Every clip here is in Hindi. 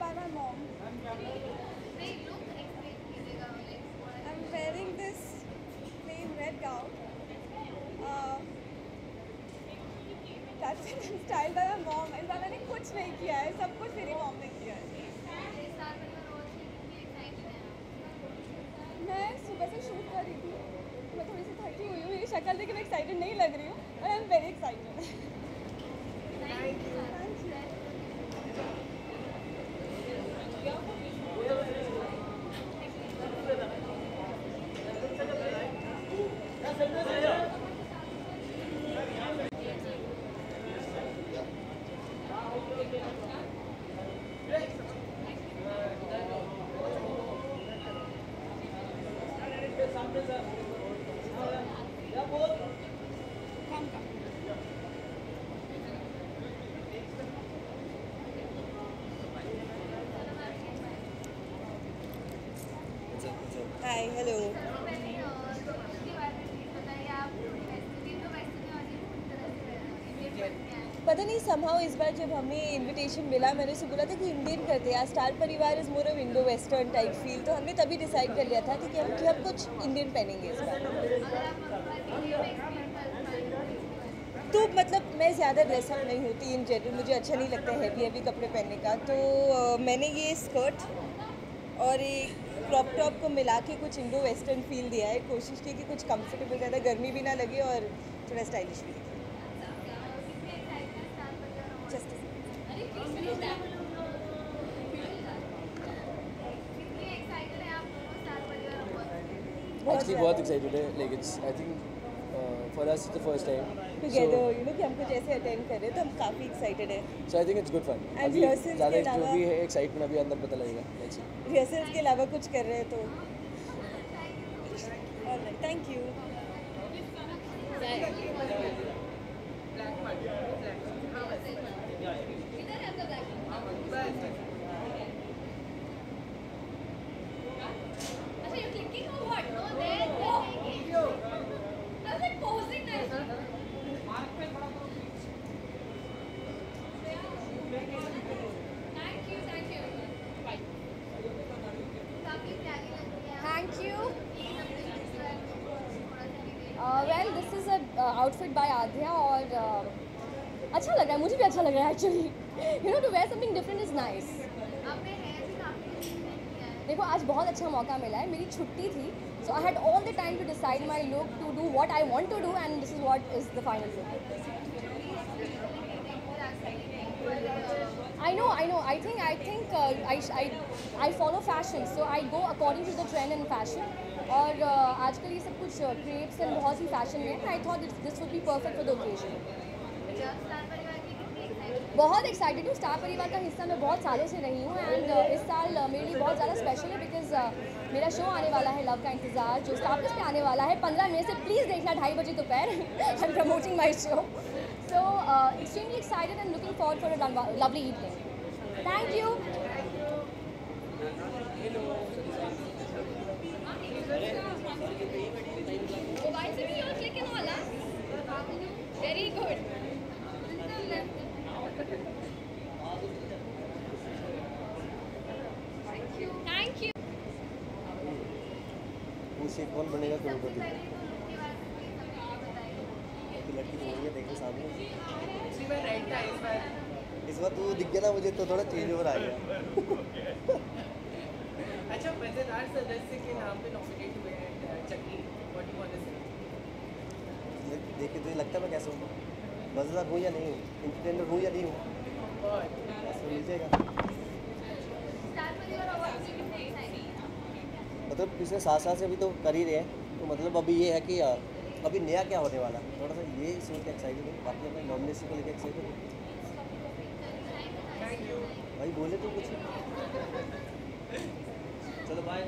By my mom. I'm wearing this plain red gown. That's it. I'm styled by my mom. ऐसा मैंने कुछ नहीं किया है, सब कुछ मेरी मॉम ने किया है। मैं सुबह से शूट कर रही थी, मैं थोड़ी सी थकी हुई हूँ, मेरी शक्ल देख के मैं एक्साइटेड नहीं लग रही हूँ, और आई am very excited. Hi hello. पता नहीं समहाउ इस बार जब हमें इनविटेशन मिला, मैंने उसे बोला था कि इंडियन करते हैं, स्टार परिवार is more of Indo western type feel, तो हमने तभी डिसाइड कर लिया था कि हम कुछ इंडियन पहनेंगे इस बार। तो मतलब मैं ज़्यादा ड्रेसअप नहीं होती इन जनरल, मुझे अच्छा नहीं लगता हैवी हैवी कपड़े पहनने का, तो मैंने ये स्कर्ट और एक क्रॉप टॉप को मिला के कुछ इंडो वेस्टर्न फील दिया है। कोशिश की कि कुछ कंफर्टेबल, ज़्यादा गर्मी भी ना लगे और थोड़ा स्टाइलिश भी दिखे। Actually बहुत excited है, like it's I think for us it's the first time together, you know कि हम कुछ ऐसे अटेंड कर रहे हैं, तो हम काफ़ी एक्साइटेड है। So I think it's good fun. अभी ज़्यादा जो भी है एक्साइटमेंट अभी अंदर पता लगेगा। रिहर्सल्स के अलावा कुछ कर रहे हैं तो thank you. Well, this is a outfit by Adhya और अच्छा लग रहा है, मुझे भी अच्छा लग रहा है actually. You know, to wear something different is nice. देखो आज बहुत अच्छा मौका मिला है, मेरी छुट्टी थी, so I had all the time to decide my look, to do what I want to do, and this is what is the final look. I know. I think I follow fashion, so I go according to the trend in fashion. और आजकल ये सब कुछ क्रेप्स एंड बहुत ही फैशन में है। I thought this would be perfect for the occasion. बहुत एक्साइटेड हूँ, स्टार परिवार का हिस्सा मैं बहुत सालों से रही हूँ, एंड इस साल मेरे लिए बहुत ज़्यादा स्पेशल है बिकॉज मेरा शो आने वाला है लव का इंतज़ार, जो स्टार प्लस पे आने वाला है 15 मई से। प्लीज़ देखना 2:30 बजे दोपहर। I am promoting my show, so extremely excited and looking forward for a lovely evening. Thank you. Mobile से भी और क्लिक इन वाला वेरी गुड। Thank you. उसे कौन बनेगा करोड़पति? लड़की तो वही है, देखो सामने। इस बार तू दिख गया ना मुझे, तो थोड़ा चेंज ओवर आ गया। अच्छा, मजेदार सदस्य के नाम पे नॉमिनेट हुए हैं चक्की, what do you want to say? देख के तुझे लगता है मैं कैसा हूँ, मज़ेदार हूँ या नहीं हूँ, इंटरटेनर हूँ या नहीं हूँ, बस मिल जाएगा। मतलब पिछले 7 साल से अभी तो कर ही रहे हैं, तो मतलब अभी ये है कि अभी नया क्या होने वाला, थोड़ा सा ये सोच के एक्साइटेड हूँ। बाकी अपने नॉमिनेशन को लेकर एक्साइटेड हूँ। भाई बोले तो कुछ, चलो बाय।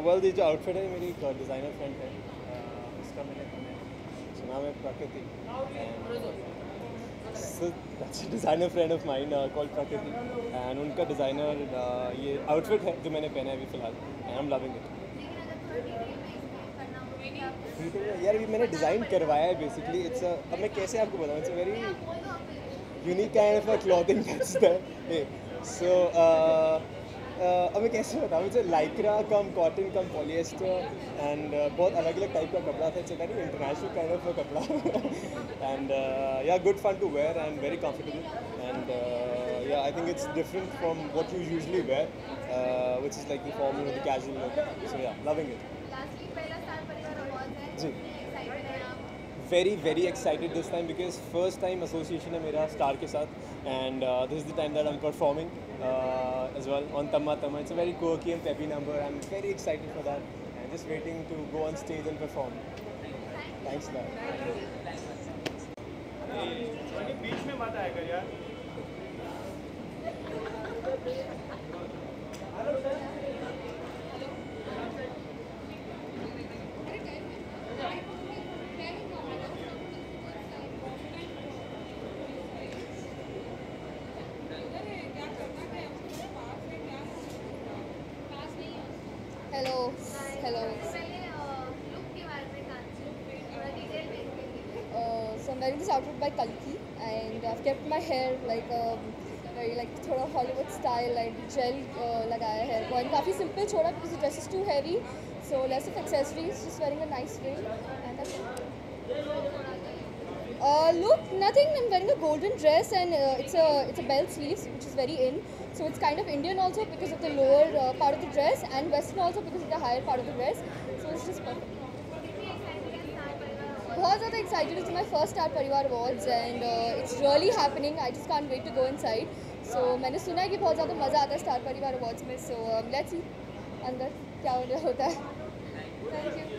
वेल ये जो आउटफिट है मेरी एक डिज़ाइनर फ्रेंड है, उसका मैंने नाम है प्रकृति, designer friend of mine called प्रकृति, एंड उनका डिज़ाइनर ये आउटफिट है जो मैंने पहना है अभी फ़िलहाल, and I am loving it. यार अभी मैंने डिज़ाइन करवाया है बेसिकली, इट्स अब मैं कैसे आपको बताऊँ, it's a very unique kind of a clothing that's there. So अब मैं कैसे बताऊँ, it's lycra cum cotton cum polyester, and बहुत अलग अलग टाइप का कपड़ा था, it's very international kind of कपड़ा, and yeah good fun to wear and very comfortable, and yeah I think it's different from what you usually wear, which is like the formal the casual look, so yeah loving it. जी very excited this time because first time association है मेरा स्टार के साथ, and this is the time that I'm performing as well on Tamma Tamma. It's a very quirky and peppy number. I'm very excited for that and just waiting to go on stage and perform. Thanks a lot. बीच में मत आया कर यार। Hello. So I'm wearing this outfit by Kalki, and I've kept my hair like very like थोड़ा Hollywood style, like gel लगाया hair को, and काफ़ी simple छोड़ा because the dress is too heavy, so less of accessories, just wearing a nice ring, and that's it. Look, nothing. I'm wearing a golden dress, and it's a bell sleeves, which is very in. So it's kind of Indian also because of the lower part of the dress, and Western also because of the higher part of the dress. So it's just perfect. बहुत ज़्यादा excited. It's my first Star Parivar Awards, and it's really happening. I just can't wait to go inside. So मैंने सुना है कि बहुत ज़्यादा मज़ा आता है Star Parivar Awards में. So let's see अंदर क्या होता है. Thank you.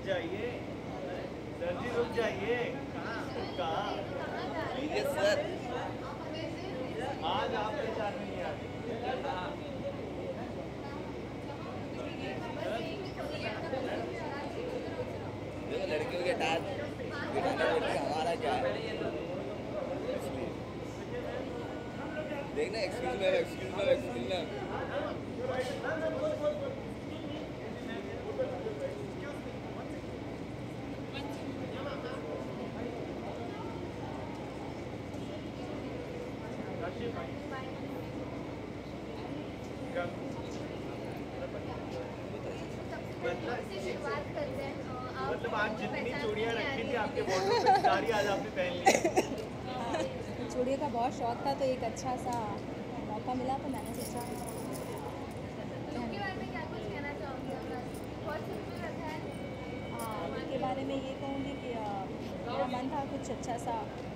जाइए सर जी, रुक जाइए। कहाँ सर आज आप पहचान नहीं आते। लड़कियों के टायर हमारा क्या है, देखना एक्सक्यूज मैम। मतलब आज जितनी चूड़ियाँ रखी थी आपके बॉर्डर पे, सारी आज आपने पहन ली। चूड़ियों का बहुत शौक था, तो एक अच्छा सा मौका मिला तो मैंने सोचा। हाँ, के बारे में ये कहूँगी कि मेरा मन था कुछ अच्छा सा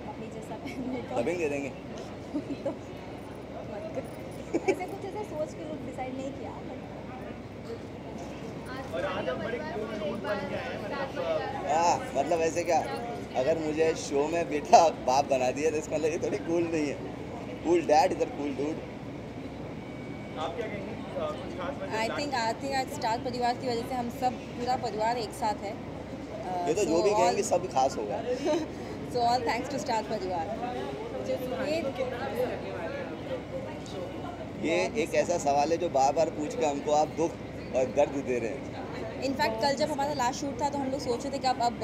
अपनी जैसा पहनने का। डबिंग दे देंगे। तो मत कर। ऐसे कुछ ऐसा सोच के लोग डिसाइड नहीं किया और आज हम बड़े कूल बन के आए हैं, मतलब मतलब ऐसे क्या, अगर मुझे शो में बेटा बाप बना दिया तो इसका मतलब ये थोड़ी कूल नहीं है। कूल डैड इधर कूल डूड। आप क्या कहेंगे, कुछ खास वजह? आई थिंक आज स्टार परिवार की वजह से हम सब पूरा परिवार एक साथ है। ये तो जो भी कहेंगे सब खास होगा। So all thanks to Star Parivaar. ये एक ऐसा सवाल है जो बार बार पूछ के हमको आप दुख और दर्द दे रहे हैं। इनफैक्ट कल जब हमारा लास्ट शूट था तो हम लोग सोच रहे थे कि अब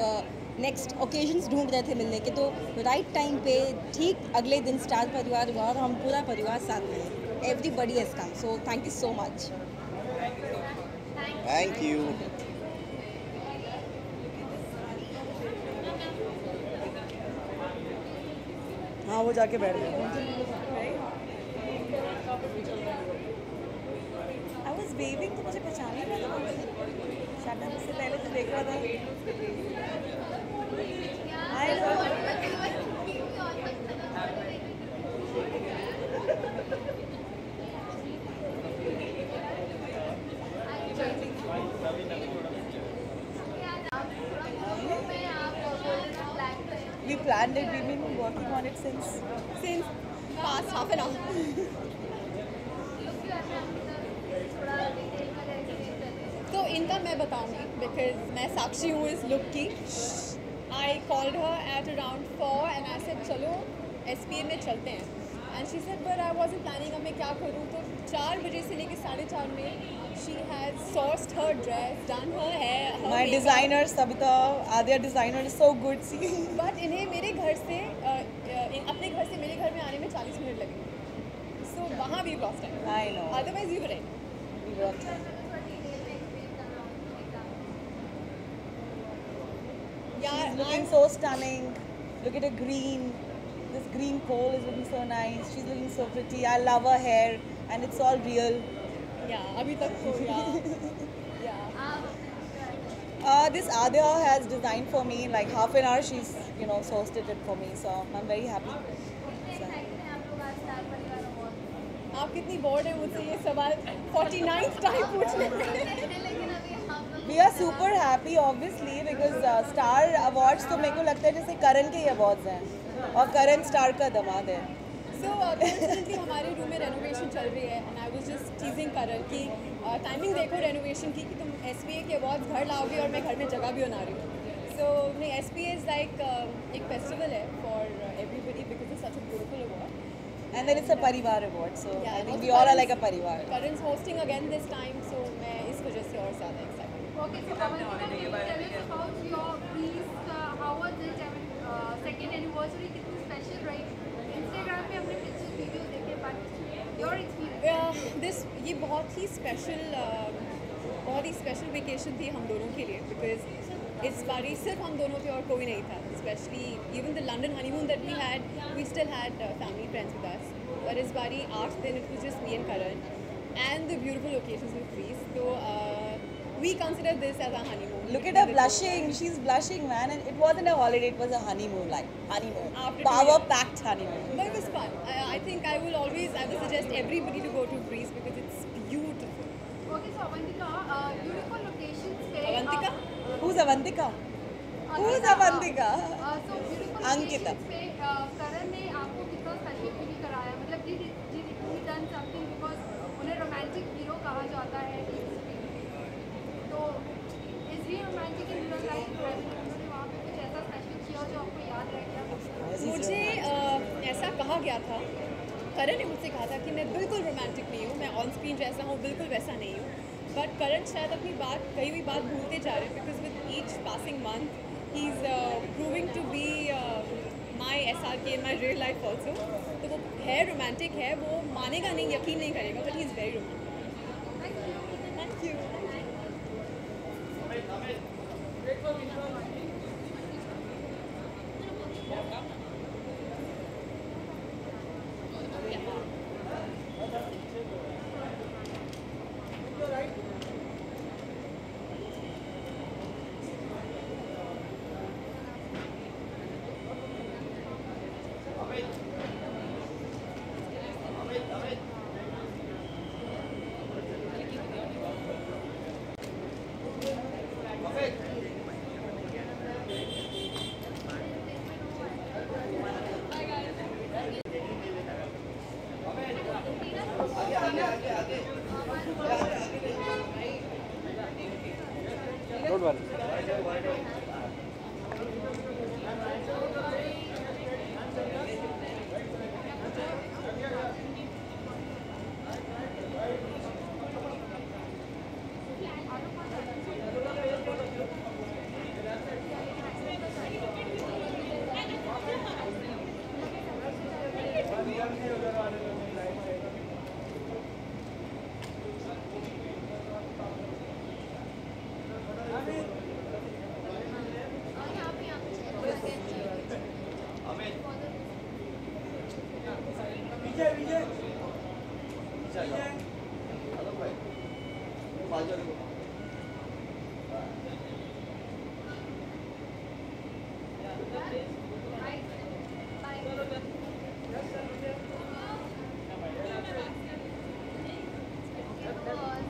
नेक्स्ट ओकेजन्स ढूंढ रहे थे मिलने के, तो राइट टाइम पे ठीक अगले दिन स्टार परिवार हुआ और हम पूरा परिवार साथ में हैं। Everybody has come, so thank you so much. Thank you. हाँ वो जाके बैठ गए। आई वॉज वेविंग तो मुझे पहचान ही नहीं था। शायद उससे पहले तो देखा था। I know. We planned it. We've been working on it since past half an hour. तो इनका मैं बताऊंगी बिकॉज मैं साक्षी हूँ इस लुक की। I called her at around 4 and I said चलो SPA में चलते हैं, and she said but I wasn't planning अब मैं क्या करूँ। तो 4 बजे से लेकर 4:30 में she has sourced her dress, done her hair. My designer Sabita, Adya designer is so good. See. But इन्हें मेरे घर से अपने घर से मेरे घर में आने में 40 मिनट लगे। सो वहाँ भी lost time. I know. Otherwise you were ready. We worked. यार She's looking so stunning. Look at her green. This green pole is looking so nice. She's looking so pretty. I love her hair, and it's all real. या अभी तक तो या This Adya has designed for me in like half an hour. She's sourced it for me, so I'm very happy. So. आप कितनी बोर्ड है मुझसे ये सवाल 49th टाइम पूछने में। We are super happy obviously because Star Awards तो मेरे को लगता है जैसे करण के ही अवार्ड्स हैं और करण स्टार का दामाद है। सो coincidentally हमारे रूम में रेनोवेशन चल रही है and I was just teasing Karan की टाइमिंग देखो रेनोवेशन की कि तुम SPA के अवार्ड्स घर लाओगे और मैं घर में जगह भी बना रही हूँ। सो नहीं, SPA इज़ लाइक एक फेस्टिवल है for everybody because it's such a beautiful award. And then it's a Parivar award, so Yeah, I and think also we all are Karan's- like a Parivar. Karan's hosting again this time, so मैं इस वजह से और ज़्यादा excited हूँ। Okay, so Avantika, can you tell us about your piece? How was it? I mean, second anniversary कितनी special रही? Instagram पे हमने pictures, videos देखे, but your experience? ये बहुत ही स्पेशल वेकेशन थी हम दोनों के लिए बिकॉज इस बारी सिर्फ हम दोनों थे और कोई नहीं था। Specially even the London honeymoon that we still had family friends with us, पर इस बारी 8 दिन it was just me and Karan and the beautiful locations with trees. तो we consider this as a honeymoon. Look at her blushing. She's blushing, man. And it wasn't a holiday. It was a honeymoon, like honeymoon. After 2 Power-packed honeymoon. But it was fun. I think I will suggest everybody to go to Greece because it's beautiful. Okay, so Avantika, beautiful locations पे Avantika? Who's Avantika? Who's Avantika? So beautiful Ankita. locations पे करण ने आपको कितना स्पेशल फील कराया? मतलब he done something because उन्हें रोमांटिक हीरो कहा जाता है इस फिल्म में। तो is he romantic in real life? उन्होंने वहाँ पे कुछ ऐसा स्पेशल किया जो आपको याद रह गया? मुझे ऐसा कहा गया था, करण ने मुझसे कहा था कि मैं बिल्कुल रोमांटिक नहीं हूँ, मैं ऑन स्क्रीन जैसा हूँ बिल्कुल वैसा नहीं हूँ। बट करण शायद अपनी कही हुई बात भूलते जा रहे हैं because with each passing month he is proving to be my SRK in my real life also. तो वो है रोमांटिक है, वो मानेगा नहीं, यकीन नहीं करेगा, but he is very romantic. Thank you.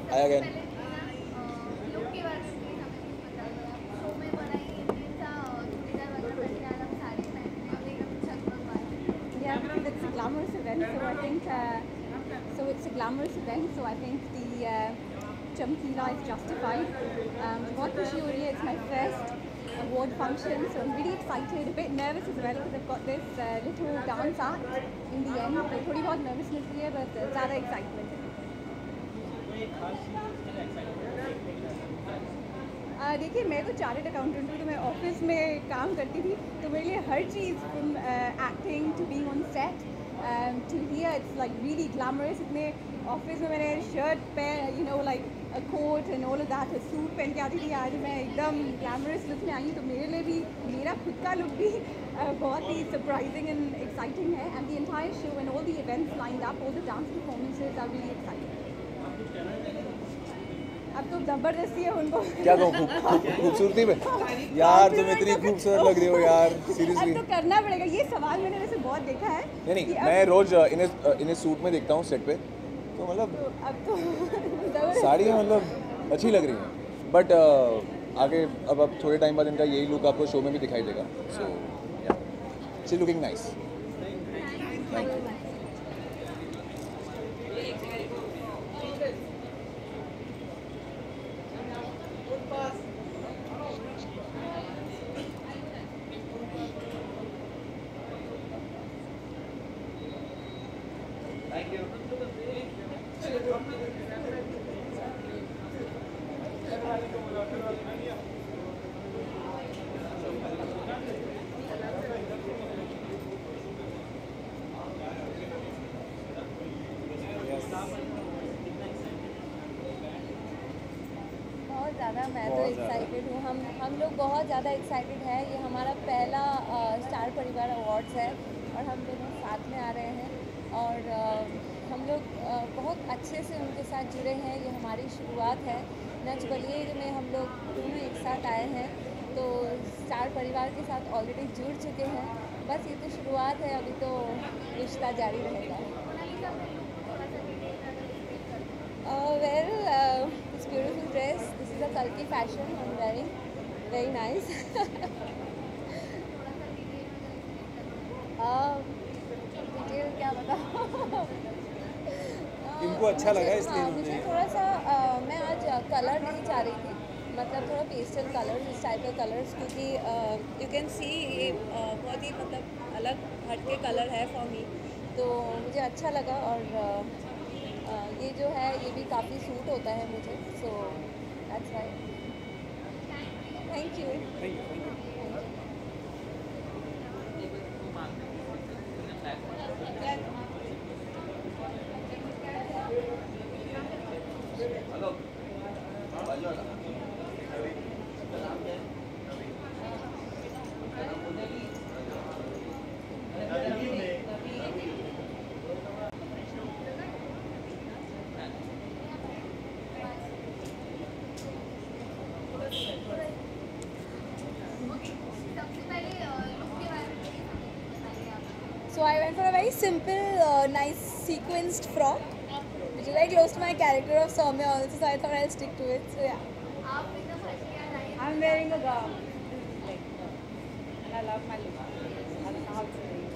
Hi again. Look के बारे में प्लीज हमें कुछ बताइए। आप शो में बनाई इंडियन सा चूड़ीदार वगैरह पहन के आए, आप साड़ी पहन के और एकदम चकमक वाले। Yeah, because it's a glamorous event, so I think it's a glamorous event, so I think the chamkila is justified. बहुत खुशी हो रही है. It's my first award function, so I'm really excited. A bit nervous as well because I've got this little dance act in the end. तो थोड़ी बहुत nervousness भी है, but ज़्यादा excitement है. देखिए, मैं तो चार्टर्ड अकाउंटेंट हूँ, तो मैं ऑफिस में काम करती थी, तो मेरे लिए हर चीज़ from acting to being on set to here it's like really glamorous. इतने ऑफिस में मैंने शर्ट पहन, you know, like a coat and all of that, suit पहन के आती थी. आज मैं एकदम ग्लैमरस लुक में आई हूँ, तो मेरे लिए भी मेरा खुद का लुक भी बहुत ही सरप्राइजिंग एंड एक्साइटिंग है. And the entire show and all the events lined up, all the dance performances are really exciting. अब तो जबरदस्ती है उनको. क्या कहूँ, खूबसूरती में यार तुम इतनी खूबसूरत लग रही हो यार, सीरियसली. अब तो करना पड़ेगा. ये सवाल मैंने वैसे बहुत देखा है. नहीं, मैं रोज इन्हें सूट में देखता हूँ सेट पे, तो मतलब अब तो साड़ियाँ मतलब अच्छी लग रही हैं, बट आगे अब थोड़े टाइम बाद इनका यही लुक आपको शो में भी दिखाई देगा. So she looking nice. बहुत ज़्यादा. मैं तो एक्साइटेड हूँ. हम लोग बहुत ज़्यादा एक्साइटेड है. ये हमारा पहला स्टार परिवार अवार्ड्स है और हम दोनों साथ में आ रहे हैं और हम लोग बहुत अच्छे से उनके साथ जुड़े हैं. ये हमारी शुरुआत है. नच बलिए में हम लोग दोनों एक साथ आए हैं, तो स्टार परिवार के साथ ऑलरेडी जुड़ चुके हैं. बस ये तो शुरुआत है, अभी तो रिश्ता जारी रहेगा. Well, this beautiful dress. This is a Kalki fashion I'm wearing. Very nice. Detail क्या बताऊँ. इनको अच्छा लगा इसलिए मुझे थोड़ा सा मैं आज कलर नहीं चाह रही थी, मतलब थोड़ा पेस्टल कलर्स, इस टाइप के कलर्स, क्योंकि यू कैन सी ये बहुत ही मतलब अलग हटके कलर है फॉर मी, तो मुझे अच्छा लगा. और ये जो है ये भी काफ़ी सूट होता है मुझे. So that's why. Thank you. So I went for a very simple, nice sequenced frock, which is very close to my character of Soumya also, so I thought I'll stick to it. So yeah. I'm wearing a gown. And I love my look. I don't know how to say it.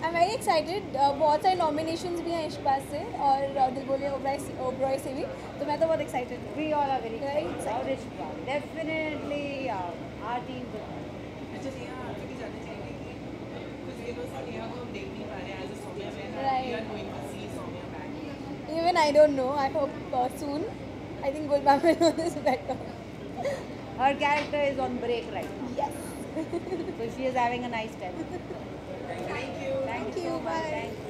I'm I'm very excited. बहुत सारे nominations भी हैं इश्कबाज से और दिल बोले ओबरॉय से भी, तो मैं तो बहुत excited हूँ. We all are very Very excited about Ishbal. Definitely our team will. Right. Even I don't know. I hope soon. I think Gulban will know this better. Her character is on break right now. Yes. So she is having a nice time. Thank you. Thank you. Bye. Thank you.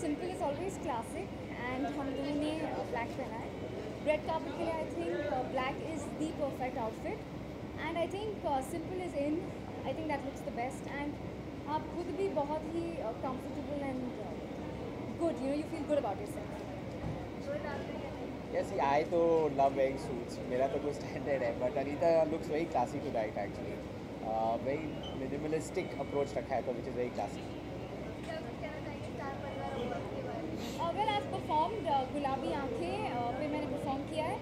Simple is always classic and हम दोनों ने ब्लैक पहना है. रेड कार्पेट के लिए I think black is the perfect outfit and I think simple is in. I think that looks the best and आप खुद भी बहुत ही comfortable and good, you feel good about yourself. Yes, I तो love wearing suits. मेरा तो कोई standard है, but Anita looks very classy tonight actually. Very minimalistic approach रखा है तो which is very classy. Well, I've performed गुलाबी आँखें पे मैंने परफॉर्म किया है,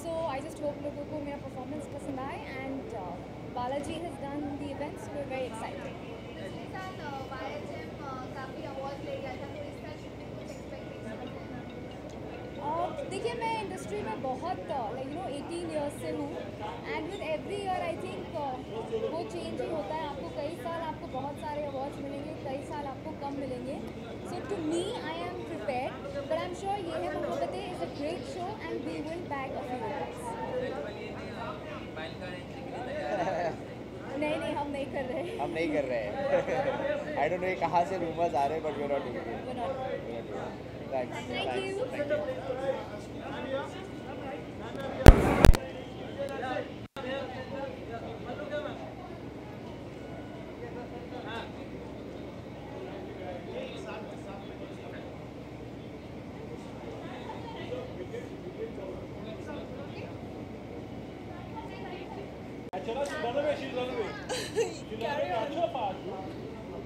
so I just hope लोगों को मेरा परफॉर्मेंस पसंद आए and Balaji has done the events. We're very excited. पिछले साल YHM काफ़ी अवार्ड ले गया था, तो इस साल शिफ्टिंग कुछ एक्सपेक्टेशन? देखिए मैं इंडस्ट्री में बहुत 18 ईयर्स से हूँ and with every year I think वो चेंज ही होता है. आपको कई साल आपको बहुत सारे अवार्ड्स मिलेंगे, कई साल आपको कम मिलेंगे. So to me I am prepared, but I am sure Yeh Hai Mohabbatein is a great show and we will back a few awards. नहीं हम नहीं कर रहे. हम नहीं कर रहे हैं. आई डोंट नो कहाँ से रूमर्स आ रहे हैं, but we are not doing it. Thanks. Thank you.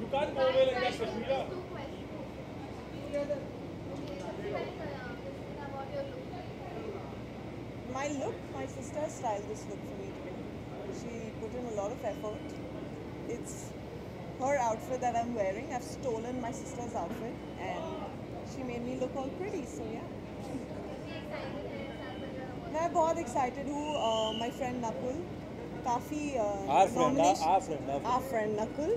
You can't go away like that, Kashmira. My look, my sister styled this look for me today. She put in a lot of effort. It's her outfit that I'm wearing. I've stolen my sister's outfit and she made me look all pretty, so yeah. मैं बहुत excited हूँ. My friend Nakul, काफ़ी Our friend Nakul,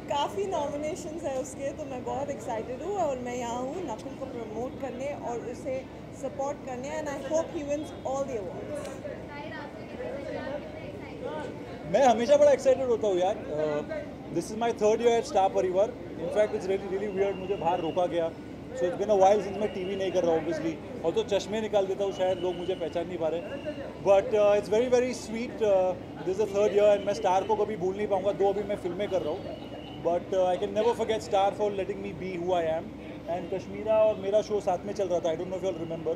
काफ़ी nominations है उसके, तो मैं बहुत excited हूँ और मैं यहाँ हूँ नकुल को promote करने और उसे support करने, and I hope he wins all the awards. मैं हमेशा बड़ा एक्साइटेड होता हूँ यार. This is my 3rd year at star Parivaar. In fact it's really weird, मुझे बाहर रोका गया. So it's been a while since मैं टीवी नहीं कर रहा हूँ ऑब्वियसली. और तो चश्मे निकाल देता हूँ, शायद लोग मुझे पहचान नहीं पा रहे. But it's very very sweet. This is the 3rd year and मैं स्टार को कभी भूल नहीं पाऊँगा. 2 अभी मैं फिल्में कर रहा हूँ, but I can never forget star for letting me be who I am. And Kashmira और मेरा शो साथ में चल रहा था. I don't know if you all remember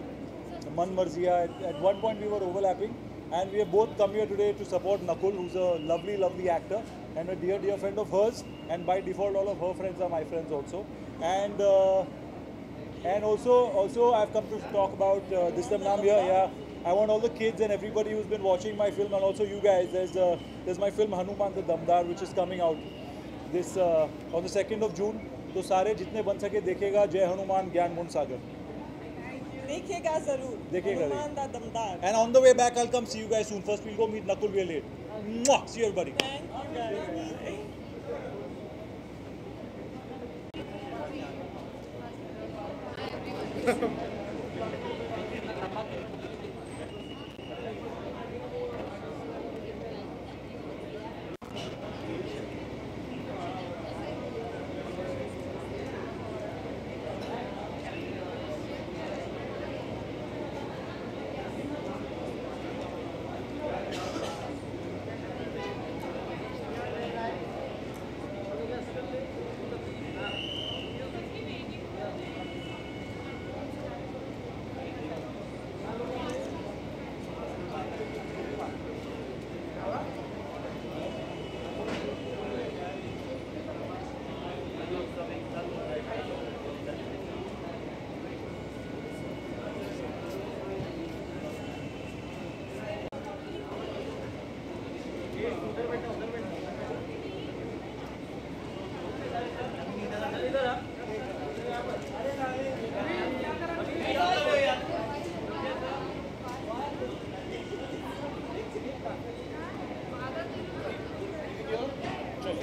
Man Marziyan. At one point we were overlapping. And we have both come here today to support Nakul, who's a lovely actor and a dear friend of hers. And by default, all of her friends are my friends also. And also I've come to talk about this time I'm here. Yeah, I want all the kids and everybody who's been watching my film, and also you guys. There's my film Hanuman the Damdar, which is coming out this on the 2nd of June. तो सारे जितने बन सके देखेगा. जय हनुमान ज्ञान गुण सागर. देखिएगा जरूर. देखिएगा. हनुमान दा दमदार. And on the way back, I'll come see you guys soon. First, we'll go meet Nakul. We're late. Mwah! See you, everybody. Thank you guys.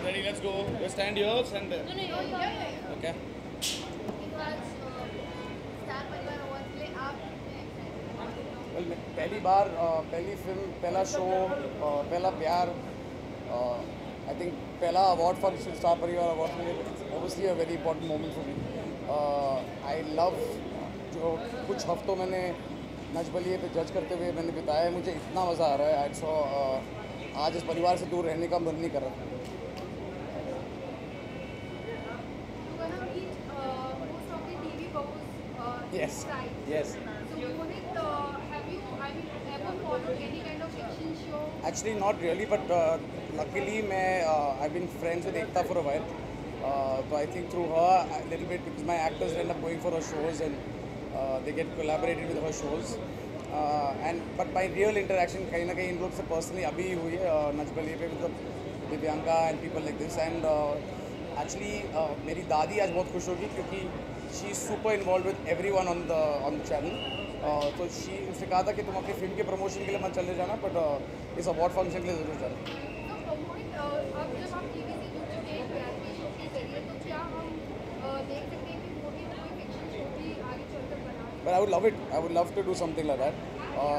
Ready, let's go. You stand here, stand there. Okay. Well, पहली बार पहली फिल्म, पहला शो, पहला प्यार. I think पहला award for स्टार परिवार अवार्ड मिले. It's obviously a very important moment for me. I love जो कुछ हफ्तों मैंने नच बलिए पे जज करते हुए मैंने बिताया. मुझे इतना मज़ा आ रहा है. आज इस परिवार से दूर रहने का मन नहीं कर रहा. Yes. Yes. So Mohit, have you ever followed any kind of fiction show? Actually, not really, but luckily, I've been friends with Ekta for a while. So I think through her a little bit, because my actors end up going for her shows and they get collaborated with her shows. And but my real interaction कहीं ना कहीं इन लोग से पर्सनली अभी हुई है नच बलिए पे, मतलब Divyanka and people like this. And actually मेरी दादी आज बहुत खुश होगी क्योंकि she is super involve with every one on the channel. तो उसने कहा था कि तुम अपनी फिल्म के प्रमोशन के लिए मत चले जाना, बट इस अवार्ड फंक्शन के लिए ज़रूर जाना। अब जब हम टीवी से जुड़ चुके हैं रियलिटी शो के जरिए, तो क्या हम देख सकते हैं कि मोदी में कोई फिक्शन शो भी आगे चलकर बना? But I would love it. I would love to do something like that.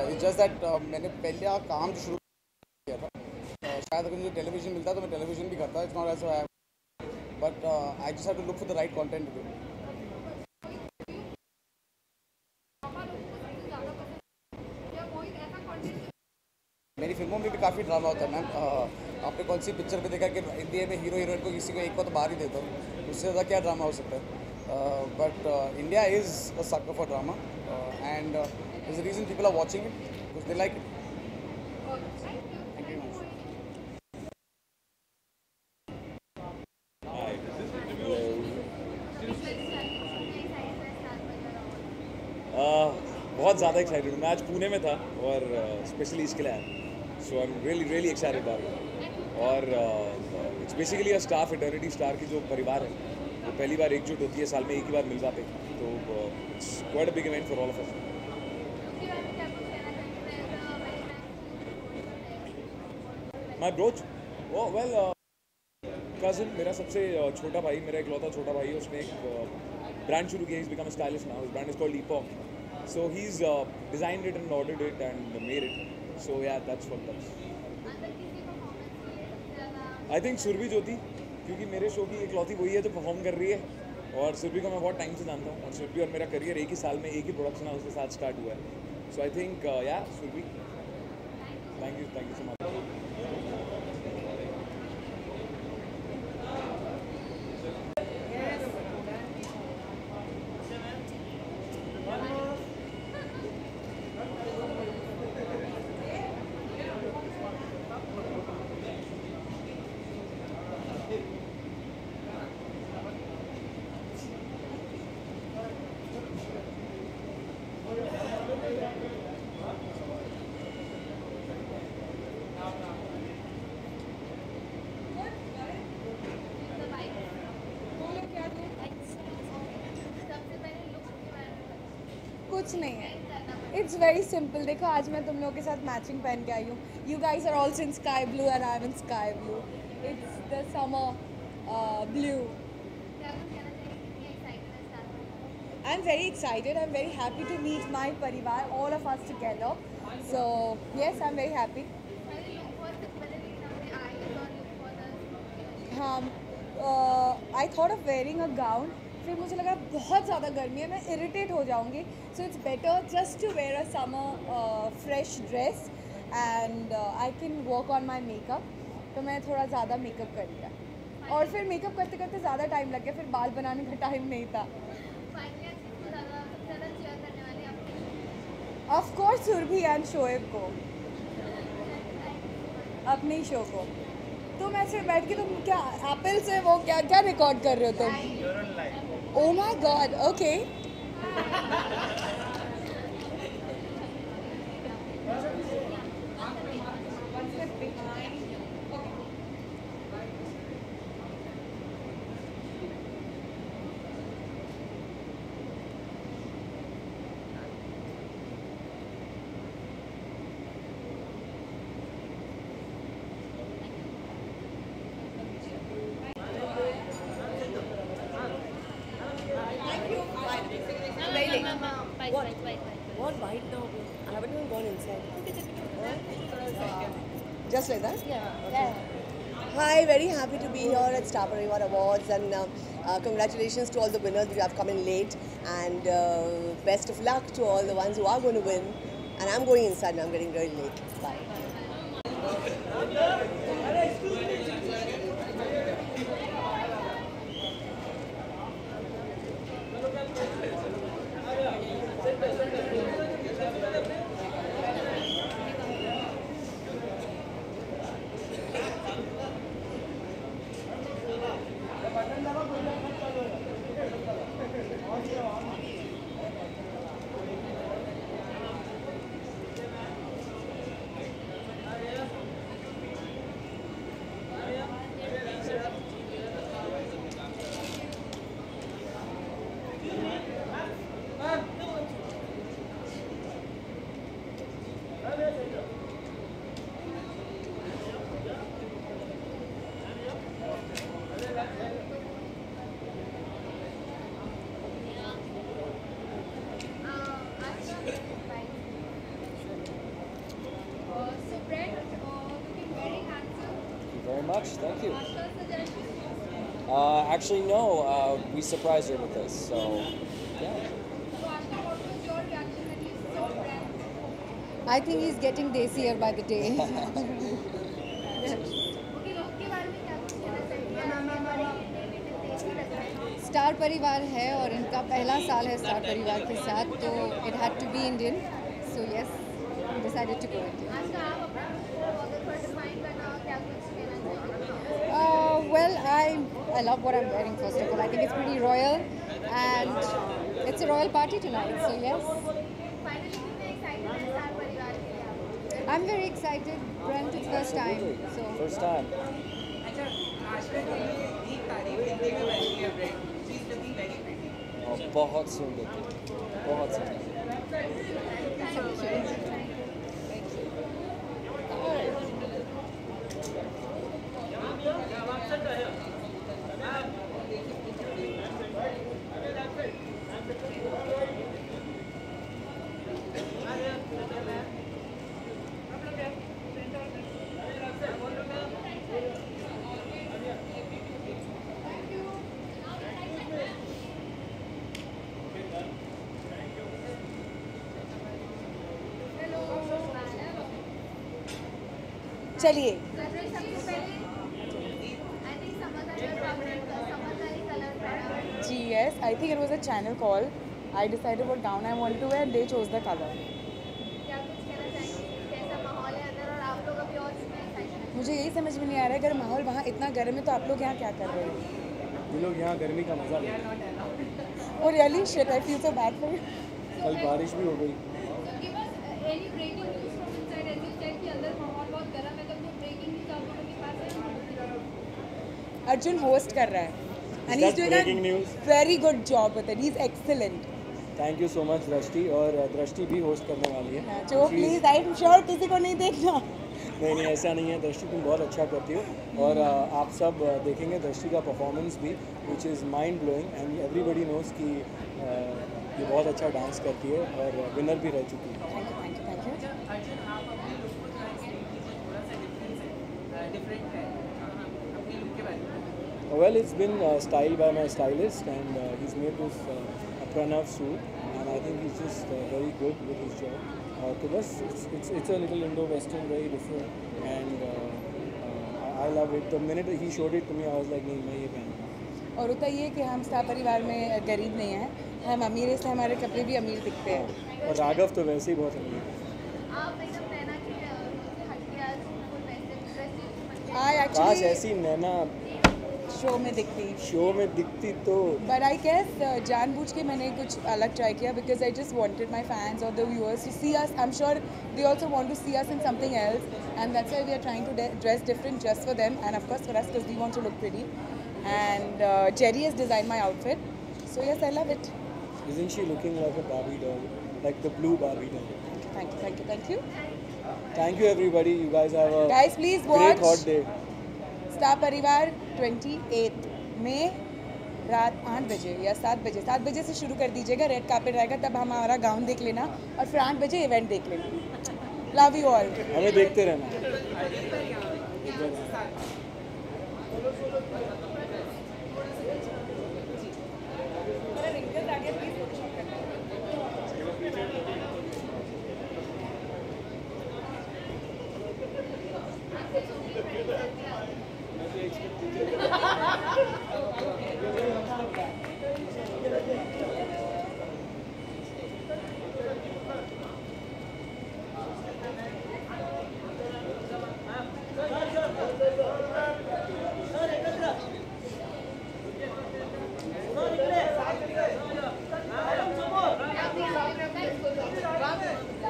It's just that मैंने पहले काम जो शुरू किया था, शायद अगर मुझे टेलीविजन मिलता तो मैं टेलीविजन भी करता। It's not as I have, but I just have to look for the right content to do. मेरी फिल्मों में भी काफ़ी ड्रामा होता है मैम। आपने कौन सी पिक्चर पे देखा कि इंडिया में हीरो हीरोइन को किसी को एक को तो बाहर ही देता हूँ, उससे ज़्यादा क्या ड्रामा हो सकता है? But India is a sucker for drama, and there's a reason people are watching it because they like it. Thank you very बहुत ज़्यादा एक्साइटेड हूँ। मैं आज पुणे में था और स्पेशली इसके लिए आया, so I am really excited about it. और it's basically a star fraternity, star की जो परिवार है वो पहली बार एकजुट होती है, साल में एक ही बार मिल पाते, तो it's quite a big event for all of us. My brooch, oh well, cousin, मेरा सबसे छोटा भाई, मेरा इकलौता छोटा भाई है, उसने एक ब्रांड शुरू किया। Is become a stylish now, his brand is called लीपॉक, so he is designed it and ordered it and made it, so yeah that's what that's. I think Surbhi Jyoti, क्योंकि मेरे शो की इकलौती वही है जो परफॉर्म कर रही है, और सुरभि को मैं बहुत टाइम से जानता हूँ, और सुरभि और मेरा करियर एक ही साल में एक ही प्रोडक्शन हाउस के साथ स्टार्ट हुआ है, सो I think yeah Surbhi. Thank you so much. कुछ नहीं है, इट्स वेरी सिंपल। देखो आज मैं तुम लोगों के साथ मैचिंग पहन के आई हूँ। You guys are also in sky blue and I am in sky blue, it's the summer blue. I am very excited, I am very happy to meet my parivaar, all of us together, so yes I am very happy. हाँ, I thought of wearing a gown, फिर मुझे लगा बहुत ज़्यादा गर्मी है, मैं इरिटेट हो जाऊंगी, so it's better just to wear a summer fresh dress and I can work on my makeup. तो मैं थोड़ा ज़्यादा मेकअप कर लिया, और फिर मेकअप करते करते ज़्यादा टाइम लग गया, फिर बाल बनाने का टाइम नहीं था। Of course Surbhi and Shoaib को, अपने ही शो को। तुम ऐसे बैठ के तुम क्या एप्पल से वो क्या क्या रिकॉर्ड कर रहे हो तुम? Oh my God, okay. What white now? I haven't even gone inside. Just like that? Yeah. Hi, very happy to be here at Star Parivar Awards, and congratulations to all the winners who have come in late, and best of luck to all the ones who are going to win. And I'm going inside and I'm getting very late. Bye. much. Thank you. Actually, no. We surprised her with this, so yeah. I think he's getting desier by the day. Star परिवार है और इनका पहला साल है स्टार परिवार के साथ, तो it had to be Indian, so yes decided to go Indian. Well, I love what I'm wearing. First of all, I think it's pretty royal, and it's a royal party tonight. So yes, I'm very excited. Brent, it's first time. So First time. Oh, बहुत सुंदर, बहुत सुंदर. चलिए जी yes I think it was a channel call I decided what gown I want to wear and they chose the colour. मुझे यही समझ में नहीं आ रहा है, अगर माहौल वहाँ इतना गर्म है तो आप लोग यहाँ क्या कर रहे हो? ये लोग यहाँ गर्मी का मजा ले रहे हैं. और really shit I feel so bad for you. कल बारिश भी हो गई. अर्जुन होस्ट कर रहा है and he's doing a very good job with it. He's excellent. Thank you so much दृष्टि, और दृष्टि भी होस्ट करने वाली है. जो प्लीज आई एम श्योर किसी को नहीं देखना. नहीं ऐसा नहीं है दृष्टि, तुम बहुत अच्छा करती हो, और आप सब देखेंगे दृष्टि का परफॉर्मेंस भी which is mind blowing, and everybody knows कि ये बहुत अच्छा डांस करती है और विनर भी रह चुकी है. Well, it's been styled by my stylist, and he's made this Pranav suit, and I think he's just very good with his job. So bas, it's a little Indo-Western, very different, and I love it. The minute he showed it to me, I was like, नहीं मैं ये पहनूँगा. और होता ये कि हम स्टार परिवार में गरीब नहीं हैं, हम अमीर, इसलिए हमारे कपड़े भी अमीर दिखते हैं. और राघव तो वैसे ही बहुत अमीर है. काश ऐसी नैना शो में दिखती तो. बट आई गेस जानबूझ के मैंने कुछ अलग ट्राई किया, because I just wanted my fans और the viewers to see us. I am sure they also want to see us in something else, and that's why we are trying to dress different just for them, and of course for us, because we want to look pretty. And Jerry has design my outfit, so yes I love it. Isn't she looking like a Barbie doll, like the blue Barbie doll? Thank you. Thank you everybody. You guys have a please great hot day. Star परिवार 28 में रात 8 बजे या 7 बजे से शुरू कर दीजिएगा. रेड कार्पेट रहेगा, तब हमारा गाउन देख लेना, और फिर 8 बजे इवेंट देख लेना. Love you all. हमें देखते रहना.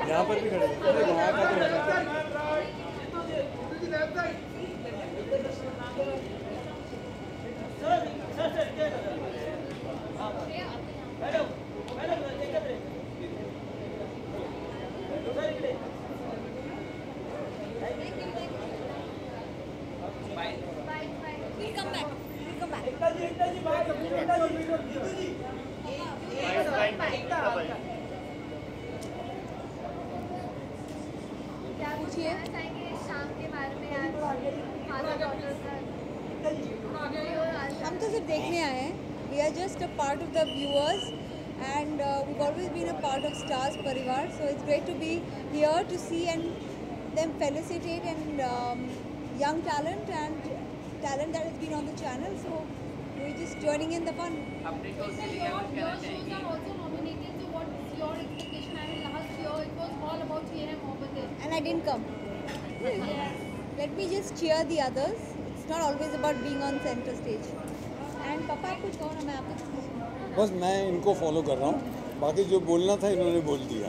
यहाँ पर भी खड़े हैं. वहाँ का तो हम तो सिर्फ देखने आए हैं. We are just a part of the viewers, and we've always been a part of Stars Parivar. So it's great to be here to see and them felicitate and young talent and talent that has been on the channel. So we're just joining in the fun. Your shows are also nominated. So what is your expectation? I mean, last year it was all about Ye Hai Mohabbatein. And I didn't come. Let me just cheer the others. It's not always about being on center stage. And पापा आप कुछ कहो ना, मैं आपको बस मैं इनको फॉलो कर रहा हूँ, बाकी जो बोलना था इन्होंने बोल दिया.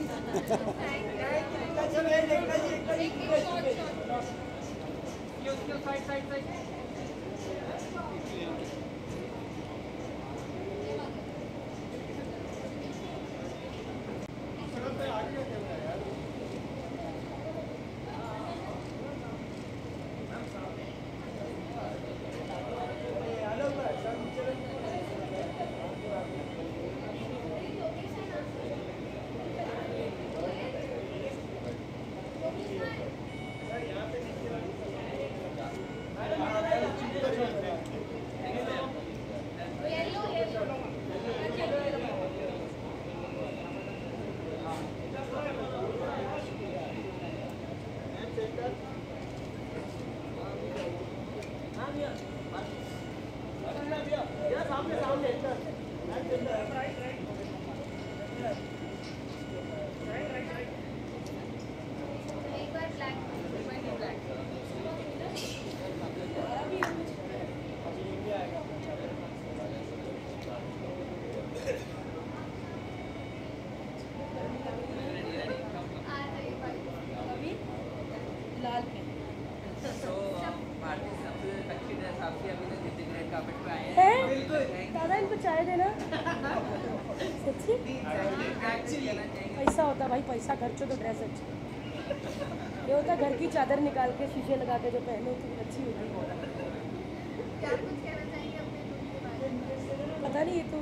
दादा इनको चाय देना. सच्ची पैसा होता भाई, पैसा खर्चो तो ड्रेस अच्छी. ये होता घर की चादर निकाल के शीशे लगा के जो पहनो तो अच्छी होगी. पता नहीं, ये तो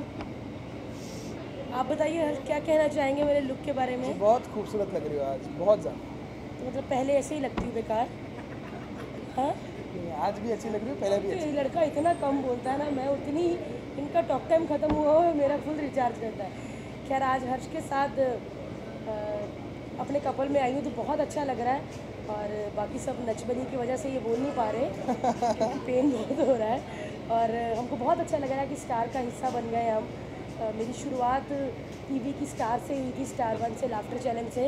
आप बताइए क्या कहना चाहेंगे मेरे लुक के बारे में. बहुत खूबसूरत लग रही हो आज, बहुत ज़्यादा. तो मतलब पहले ऐसे ही लगती हूँ बेकार. हाँ आज भी अच्छी लग रही हो, पहले भी अच्छी. लड़का इतना कम बोलता है ना, मैं उतनी इनका टॉक टाइम ख़त्म हुआ हो मेरा फुल रिचार्ज करता है. खैर आज हर्ष के साथ अपने कपल में आई हूँ तो बहुत अच्छा लग रहा है. और बाकी सब नचबनी की वजह से ये बोल नहीं पा रहे क्योंकि पेन बहुत हो रहा है. और हमको बहुत अच्छा लग रहा है कि स्टार का हिस्सा बन गए हम. मेरी शुरुआत टीवी की स्टार से हुई थी, स्टार 1 से, लाफ्टर चैलेंज से.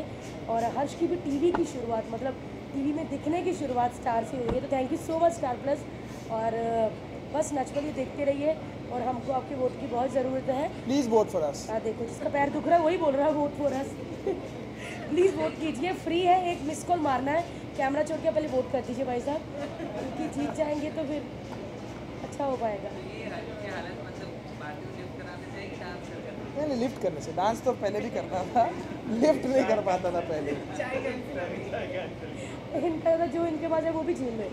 और हर्ष की भी टीवी की शुरुआत, मतलब टीवी में दिखने की शुरुआत स्टार से हुई है. तो thank you so much star plus. और बस नचबली देखते रहिए और हमको आपके वोट की बहुत ज़रूरत है. Please vote for us. हाँ देखो जिसका पैर दुख रहा है वही बोल रहा है vote for us. Please vote कीजिए, फ्री है, एक मिस कॉल मारना है. कैमरा छोड़ के पहले वोट कर दीजिए भाई साहब, क्योंकि जीत जाएंगे तो फिर अच्छा हो पाएगा. नहीं, लिफ्ट करने से. डांस तो पहले भी करना था, लिफ्ट नहीं कर पाता था पहले. इनका तो जो इनके पास है वो भी छीन ले.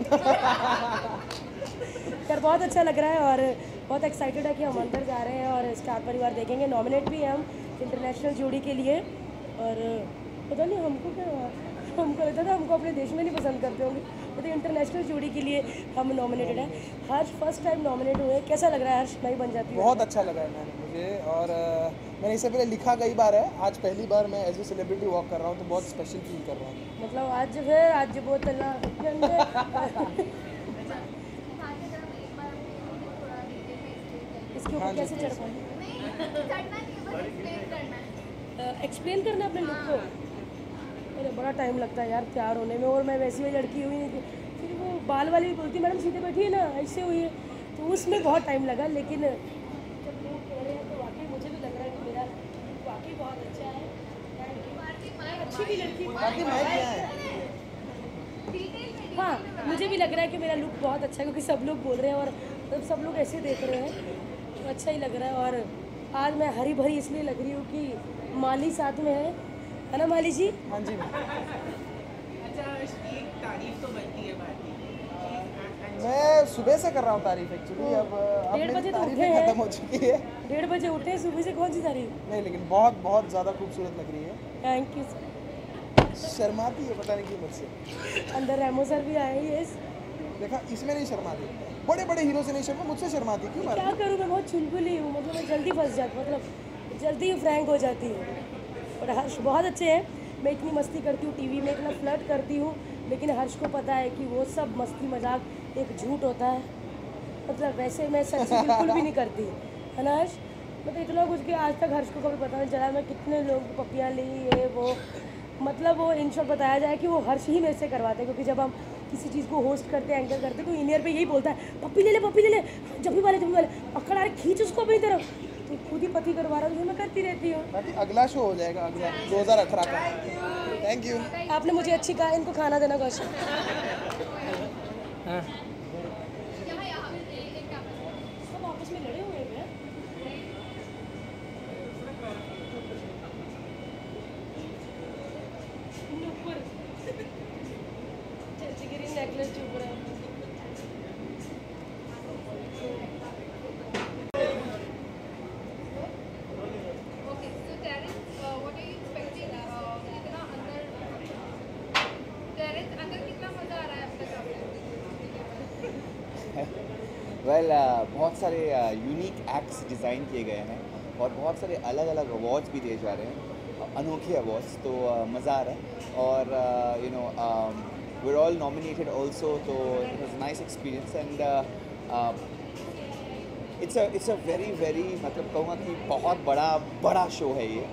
खैर बहुत अच्छा लग रहा है और बहुत एक्साइटेड है कि हम अंदर जा रहे हैं और स्टार परिवार देखेंगे. नॉमिनेट भी हैं हम इंटरनेशनल जोड़ी के लिए. और पता नहीं हमको क्या, हमको लगता था हमको अपने देश में नहीं पसंद करते होंगे, तो इंटरनेशनल जोड़ी के लिए हम नॉमिनेटेड हैं. हर्ष फर्स्ट टाइम नॉमिनेट हुए, कैसा लग रहा है हर्ष? नहीं बन जाती है. बहुत अच्छा लगा है मुझे. और मैंने इससे पहले लिखा कई बार है, आज पहली बार मैं एज ए सेलिब्रिटी वॉक कर रहा हूँ तो बहुत स्पेशल फील कर रहा हूँ. मतलब आज फिर आज बहुत अल्लाह इसके ऊपर कैसे चढ़ पाएंगे? एक्सप्लेन करना अपने लुक को. अरे बड़ा टाइम लगता है यार तैयार होने में, और मैं वैसी वाली लड़की हुई नहीं थी. फिर वो बाल वाली भी बोलती मैडम सीधे बैठी है ना, ऐसे हुई है, तो उसमें बहुत टाइम लगा. लेकिन जब लोग कह रहे हैं तो वाकई मुझे भी लग रहा है कि मेरा वाकई बहुत अच्छा है. अच्छी भी लड़की. हाँ मुझे भी लग रहा है कि मेरा लुक बहुत अच्छा है, क्योंकि सब लोग बोल रहे हैं और सब लोग ऐसे देख रहे हैं तो अच्छा ही लग रहा है. और आज मैं हरी भरी इसलिए लग रही हूँ कि माली साथ में है ना माली जी? हाँ जी. अच्छा एक तारीफ तो बनती है भारती. मैं सुबह से कर रहा हूँ तारीफ एक्चुअली. अब 1:30 बजे तो उठे खत्म हो चुकी है. 1:30 बजे उठे, सुबह से कौन सी तारीफ? नहीं लेकिन बहुत बहुत ज़्यादा खूबसूरत लग रही है. Thank you. शर्माती है पता नहीं क्यों मुझसे. अंदर रेमो सर भी आए. यस देखा इसमें नहीं शर्माती, बड़े बड़े हीरो से नहीं शर्मा, मुझसे शर्माती क्यों? क्या करूँ, मैं बहुत चुलबुली हूँ, मतलब मैं जल्दी फंस जाती, मतलब जल्दी फ्रैंक हो जाती हूँ। और हर्ष बहुत अच्छे हैं, मैं इतनी मस्ती करती हूँ, टीवी में इतना फ्लर्ट करती हूँ, लेकिन हर्ष को पता है कि वो सब मस्ती मजाक एक झूठ होता है। मतलब वैसे मैं सच्ची बिल्कुल भी नहीं करती, है ना हर्ष? मतलब इतना कुछ कि आज तक हर्ष को कभी पता नहीं चला मैं कितने लोग पप्पियाँ ली ये वो, मतलब वो इन शॉर्ट बताया जाए कि वो हर्ष ही मेरे से करवाते हैं, क्योंकि जब हम किसी चीज़ को होस्ट करते हैं, एंकर करते हैं, तो इंजीनियर पे यही बोलता है पप्पी ले ले, जब भी वाले पकड़ आ रहे खींच उसको अपनी तरफ, तो खुद ही पति करवा रहा हूँ, मैं करती रहती हूँ। बाकी अगला शो हो जाएगा, अगला 2018 का। Thank you. आपने मुझे अच्छी कहा, इनको खाना देना कौशल। हाँ सब आपस में लड़े हुए हैं। नेकलेस चुप रहा है। Okay, so Terrence, what are you expecting? कितना अंदर Terrence अंदर कितना मजा आ रहा है अब तक आपको? वेल बहुत सारे यूनिक एक्ट्स डिज़ाइन किए गए हैं और बहुत सारे अलग अलग अवार्ड्स भी दिए जा रहे हैं, अनोखे अवार्ड्स, तो मज़ा आ रहा है। और you know we're all nominated also, so it was a nice experience and it's a very मतलब कहूँगा कि बहुत बड़ा शो है ये।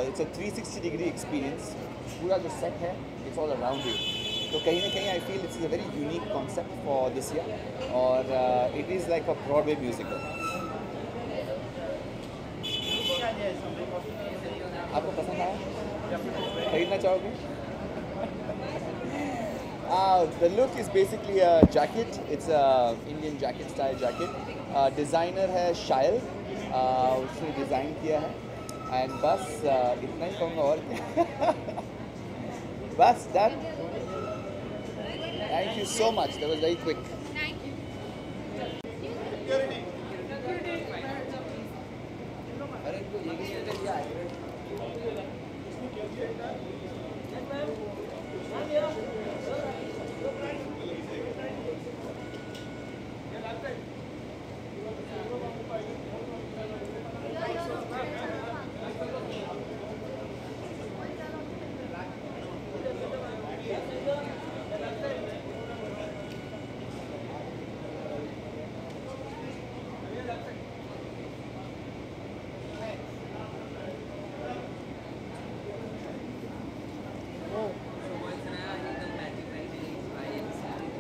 it's a 360 degree experience, पूरा जो सेट है it's all around you, तो कहीं ना कहीं I feel it's a very unique concept for this year और it is like a Broadway musical। आपको पसंद आया? खरीदना चाहोगे? The look is basically a jacket. It's a Indian jacket style jacket. Designer है शायल, उसने डिज़ाइन किया है and बस इतना ही कहूँगा और क्या। बस done. Thank you so much. That was very quick.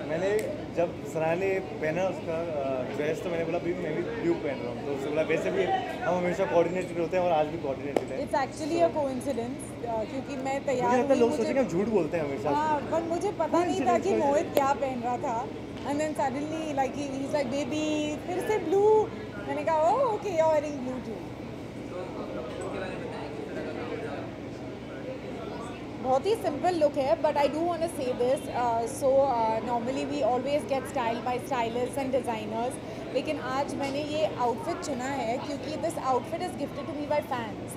मैंने जब सराहना ने पहना उसका ड्रेस तो मैंने बोला भी मैं भी ब्लू पहन रहा हूँ, तो उसने बोला वैसे भी हम हमेशा कोऑर्डिनेटेड होते हैं और आज भी कोऑर्डिनेटेड है। इट्स एक्चुअली अ कोइंसिडेंस, क्योंकि मैं तैयार हुई, लोग सोचेंगे हम झूठ बोलते हैं हमेशा। हाँ, पर मुझे पता नहीं था कि मोहित क्या पहन रहा था, and then suddenly like he is like baby फिर से ब्लू, मैंने कहा oh okay you are wearing blue too. बहुत ही सिंपल लुक है, but I do want to say this, so normally we always get style by stylists and designers, लेकिन आज मैंने ये आउटफिट चुना है क्योंकि this outfit is gifted to me by fans.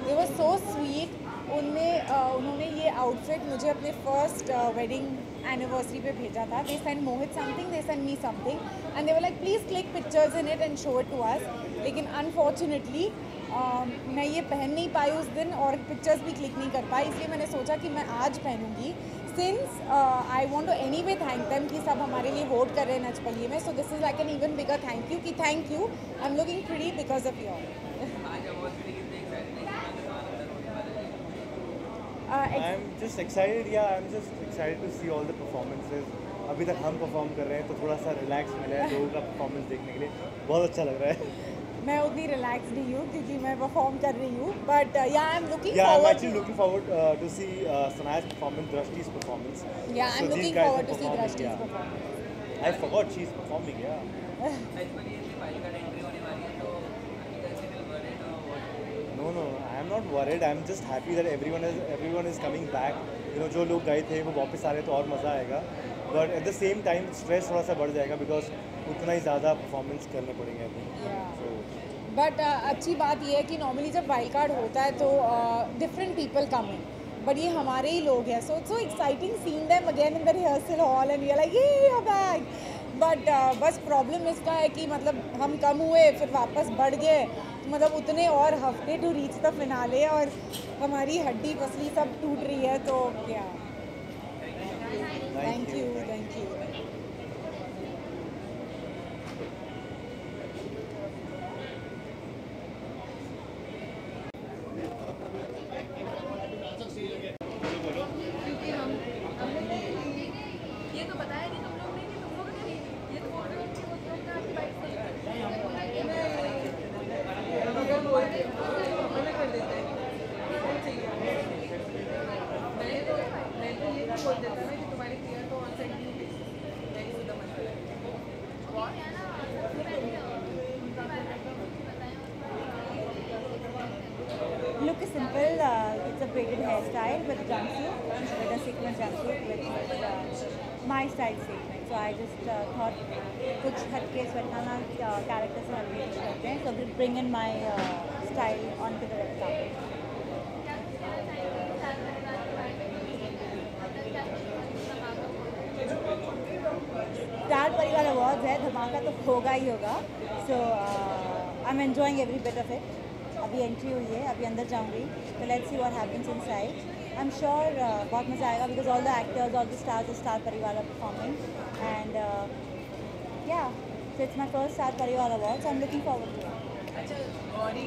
They were so sweet, उन्होंने ये आउटफिट मुझे अपने फर्स्ट वेडिंग एनिवर्सरी पे भेजा था। They send Mohit something, they send me something and they were like please click pictures in it and show it to us, लेकिन अनफॉर्चुनेटली मैं ये पहन नहीं पाई उस दिन और पिक्चर्स भी क्लिक नहीं कर पाई, इसलिए मैंने सोचा कि मैं आज पहनूंगी। Since I want to anyway thank them कि सब हमारे लिए वोट कर रहे हैं नचबलिए में, so this is like an even bigger thank you कि thank you, I am looking pretty because of your. I'm just excited, yeah, I'm just excited to see all the performances. अभी तक हम परफॉर्म कर रहे हैं तो थोड़ा सा रिलैक्स मिला है लोगों का परफॉर्मेंस देखने के लिए, बहुत अच्छा लग रहा है। मैं उतनी रिलैक्स नहीं हूँ क्योंकि मैं परफॉर्म कर रही हूँ, बट या I am looking Yeah, I'm forward actually looking forward to see Sanaya's performance, Drashti's performance. Yeah I am So these looking guys forward are to see performing, Drashti's yeah. Performance. I forgot she's performing, yeah. No, I am not worried. I am just happy that everyone is coming back. You know, जो लोग गए थे वो वापस आ रहे तो और मज़ा आएगा. But at the same time, stress थोड़ा सा बढ़ जाएगा because उतना ही ज़्यादा performance करने पड़ेंगे अभी. बट अच्छी बात यह है कि नॉर्मली जब वाइल्ड कार्ड होता है तो different people come in, but ये हमारे ही लोग हैं. So it's so exciting seeing them again in the rehearsal hall and we are like ये यू आर बैक. बट बस प्रॉब्लम इसका है कि मतलब हम कम हुए फिर वापस बढ़ गए, मतलब उतने और हफ्ते टू रीच द फिनाले और हमारी हड्डी पसली सब टूट रही है. तो क्या थैंक यू. ये तो बताया नहीं तुम लोग ने कि तुम लोग ने ये तो बोल रहे हो कि वो लोग ना आपकी bike Look is simple. It's a braided hairstyle with a jumpsuit, with a sequin jumpsuit, which is my style statement. So I just thought कुछ हटके स्वेटलाना character से हम यूज करते हैं, so bring in my style onto the red carpet. Star Parivaar awards है, धमाका तो होगा ही होगा. So I am enjoying every bit of it. अभी एंट्री हुई है, अभी अंदर जाऊंगी, तो let's see what happens inside. I am sure बहुत मज़ा आएगा because all the actors, all the stars of star Parivaar are performing and yeah so it's my first star Parivaar awards. I am looking forward to it. अच्छा, गौरी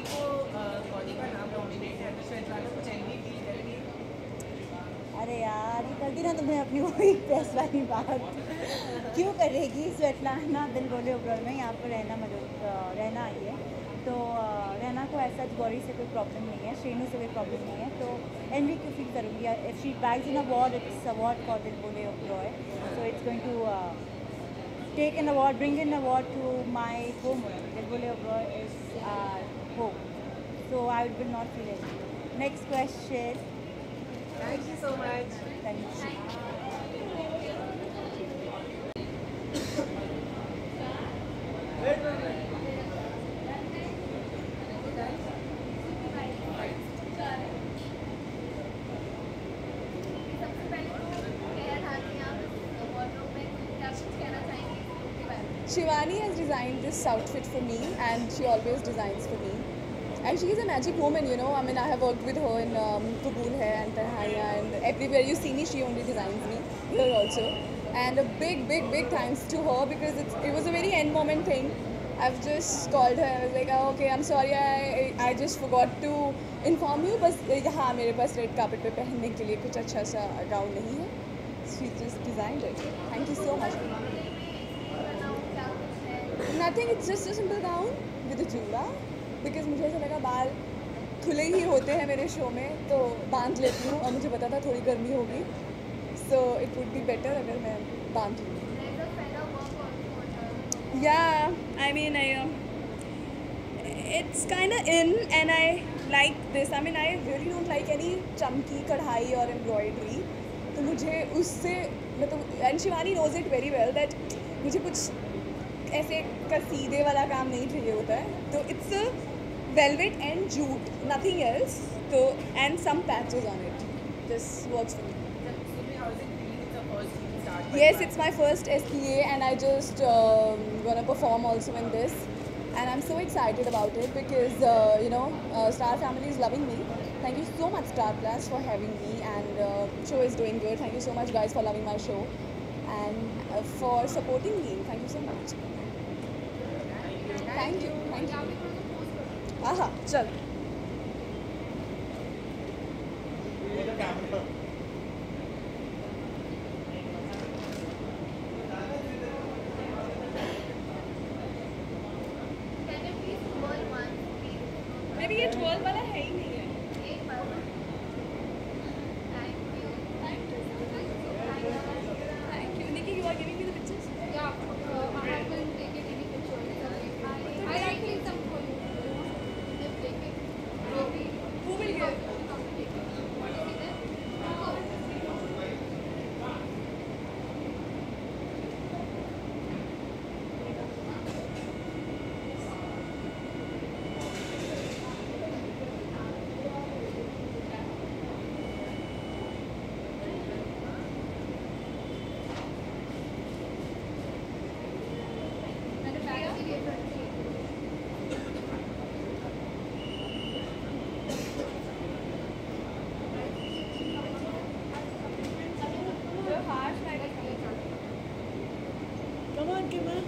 का नाम नॉमिनेट है तो स्वेटलाना कुछ एनवी फील करेगी? अरे यार ये कर दी ना तुमने अपनी वही प्रेस वाली बात. क्यों करेगी स्वेटलाना दिल बोले ओब्रॉय में यहाँ पर रहना आई है, तो रहना को ऐसा गौरी से कोई प्रॉब्लम नहीं है, श्रेणु से कोई प्रॉब्लम नहीं है, तो एनवी क्यों फील करूँगी. If she bags an award, it's award for Dil Bole Oberoi, so it's going to take an award, bring an award to my home. Dil Bole Oberoi is home, so I will not feel it. Next question. Thank you so much. Thank you. Shivani has designed this outfit for me and she always designs for me. And she is a magic woman, you know. I mean, I have worked with her in Kabool Hai and Tanhaiya and everywhere you see me, she only designs me here also. And a big thanks to her because it was a very end moment thing. I've just called her. I was like, oh, okay, I'm sorry, I just forgot to inform you. बस हाँ मेरे पास रेड कार्पेट पे पहनने के लिए कुछ अच्छा सा गाउन नहीं है. She just designed it. Thank you so much. Nothing. It's just a simple gown with a jura. Because मुझे ऐसा लगा बाल खुले ही होते हैं मेरे शो में, तो बांध लेती हूँ और मुझे पता था थोड़ी गर्मी होगी, so it would be better अगर मैं बांध लूँ. Yeah, I mean, it's kind of in and I like this. I mean, I really don't like any chunky कढ़ाई और embroidery. तो मुझे उससे मतलब and Shivani knows it very well that मुझे कुछ ऐसे कसीदे वाला काम नहीं चाहिए होता है. तो it's a velvet and jute, nothing else. तो and some patches on it. This works for me. Yes, it's my first SPA and I just gonna perform also in this, and I'm so excited about it because you know Star Family is loving me. Thank you so much Star Plus for having me, and show is doing good. Thank you so much guys for loving my show and for supporting me. Thank you so much. Thank you. Aha, chal. Maybe ये 12 वाला है ही नहीं है. Thank you. Nikki, you are giving me the pictures? Yeah, I will take it any pictures. I like some for you. Just take it. Who will give? Come on, come on.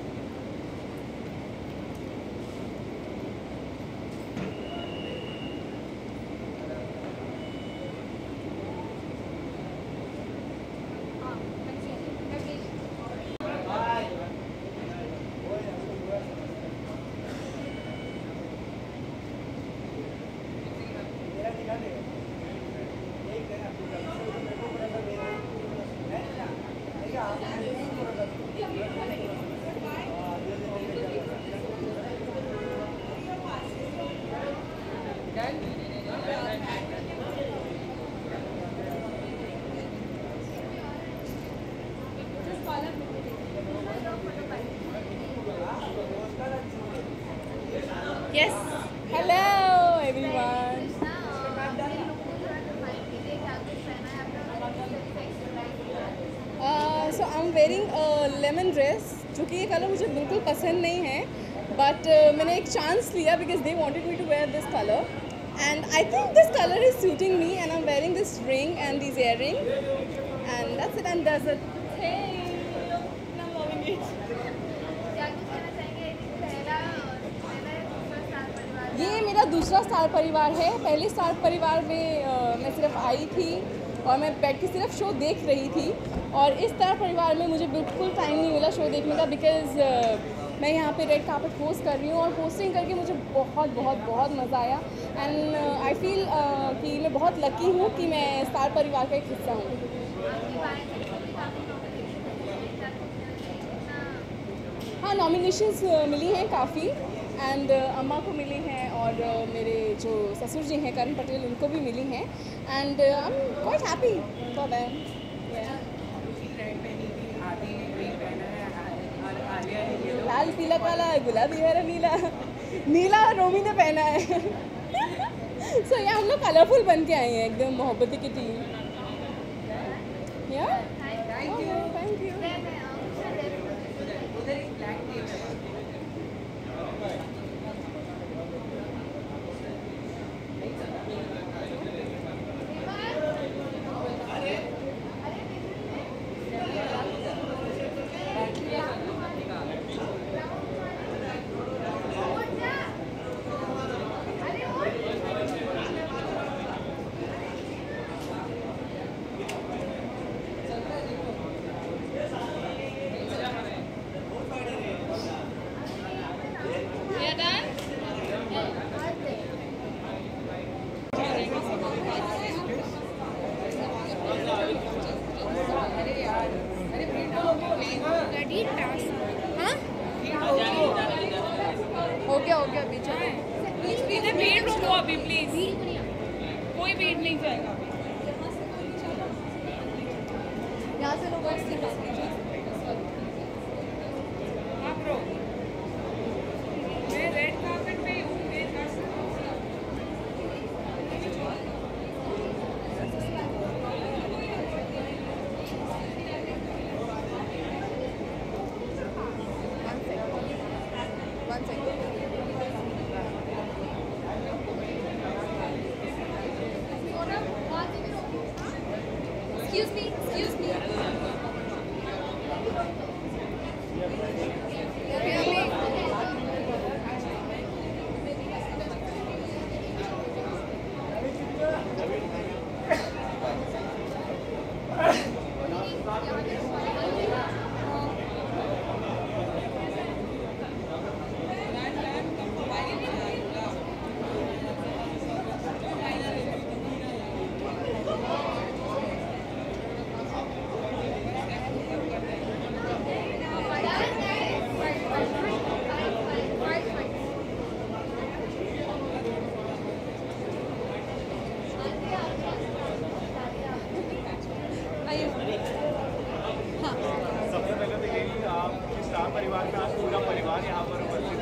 Yes. Hello, everyone. So I'm wearing a lemon dress. चूँकि ये कलर मुझे बिल्कुल पसंद नहीं है, but मैंने एक चांस लिया because they wanted me to wear this color, and I think this color is suiting me, and I'm wearing this ring and these earrings, and that's it. And there's a tail. I'm loving it. ये मेरा दूसरा स्टार परिवार है। पहले स्टार परिवार में मैं सिर्फ आई थी और मैं बैठ के सिर्फ शो देख रही थी, और इस स्टार परिवार में मुझे बिल्कुल टाइम नहीं मिला शो देखने का, बिकॉज़ मैं यहाँ पे रेड कार्पेट होस्ट कर रही हूँ और होस्टिंग करके मुझे बहुत बहुत बहुत मज़ा आया। एंड आई फील कि मैं बहुत लकी हूँ कि मैं स्टार परिवार का एक हिस्सा हूँ। हाँ, नॉमिनेशंस मिली हैं काफ़ी, एंड अम्मा को मिली हैं और मेरे जो ससुर जी हैं करण पटेल, उनको भी मिली हैं, and I am quite happy for them. लाल पीला काला गुलाबी हरा नीला, नीला रोमी ने पहना है। सो ये हम लोग कलरफुल बन के आए हैं, एकदम मोहब्बती की टीम। या थैंक यू। हो गया पीछे प्लीज भीड़ रुको अभी प्लीज, कोई भीड़ नहीं जाएगा यहाँ से लोग। मैं रेड कार्पेट पे हूँ। Excuse me.